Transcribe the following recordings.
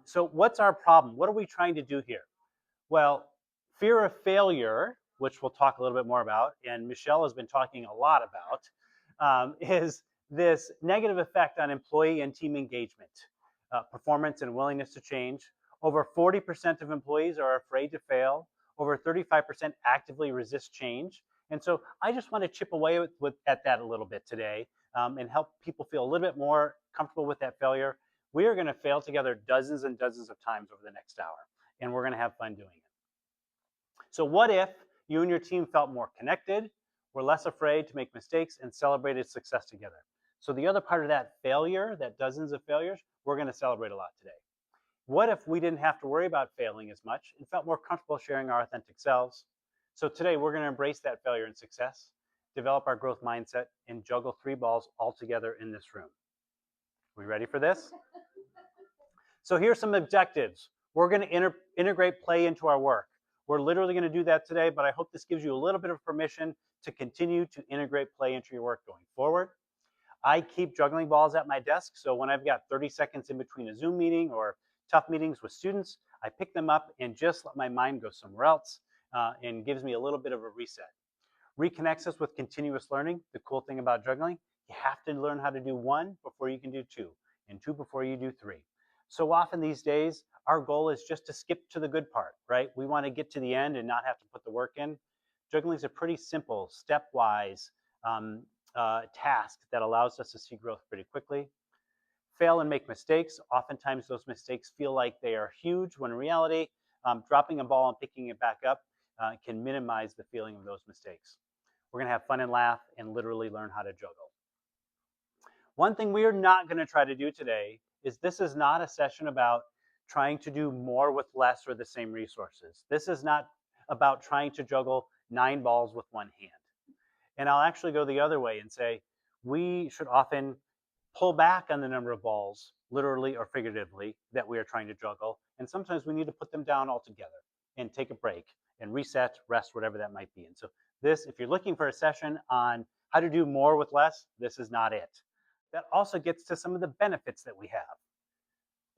So what's our problem? What are we trying to do here? Well, fear of failure, which we'll talk a little bit more about, and Michelle has been talking a lot about, is this negative effect on employee and team engagement, performance, and willingness to change. Over 40% of employees are afraid to fail. Over 35% actively resist change. And so I just want to chip away at that a little bit today, and help people feel a little bit more comfortable with that failure. We are going to fail together dozens and dozens of times over the next hour, and we're going to have fun doing it. So what if you and your team felt more connected, were less afraid to make mistakes, and celebrated success together? So the other part of that failure, that dozens of failures, we're going to celebrate a lot today. What if we didn't have to worry about failing as much and felt more comfortable sharing our authentic selves? So today we're going to embrace that failure and success, develop our growth mindset, and juggle 3 balls all together in this room. We ready for this? So here's some objectives. We're going to integrate play into our work. We're literally going to do that today, but I hope this gives you a little bit of permission to continue to integrate play into your work going forward. I keep juggling balls at my desk, so when I've got 30 seconds in between a Zoom meeting or tough meetings with students, I pick them up and just let my mind go somewhere else, and gives me a little bit of a reset. Reconnects us with continuous learning. The cool thing about juggling, you have to learn how to do 1 before you can do 2, and 2 before you do 3. So often these days, our goal is just to skip to the good part, right? We want to get to the end and not have to put the work in. Juggling is a pretty simple, stepwise task that allows us to see growth pretty quickly. Fail and make mistakes. Oftentimes those mistakes feel like they are huge, when in reality, dropping a ball and picking it back up can minimize the feeling of those mistakes. We're going to have fun and laugh and literally learn how to juggle. One thing we are not going to try to do today is, this is not a session about trying to do more with less or the same resources. This is not about trying to juggle 9 balls with 1 hand. And I'll actually go the other way and say, we should often pull back on the number of balls, literally or figuratively, that we are trying to juggle. And sometimes we need to put them down altogether and take a break and reset, rest, whatever that might be. And so this, if you're looking for a session on how to do more with less, this is not it. That also gets to some of the benefits that we have.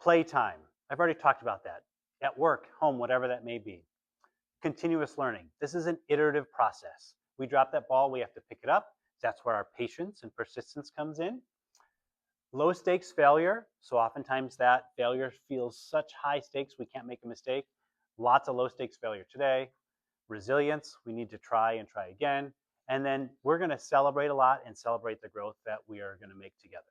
Playtime. I've already talked about that. At work, home, whatever that may be. Continuous learning. This is an iterative process. We drop that ball, we have to pick it up. That's where our patience and persistence comes in. Low stakes failure. So oftentimes that failure feels such high stakes we can't make a mistake. Lots of low stakes failure today. Resilience. We need to try and try again. And then we're going to celebrate a lot and celebrate the growth that we are going to make together.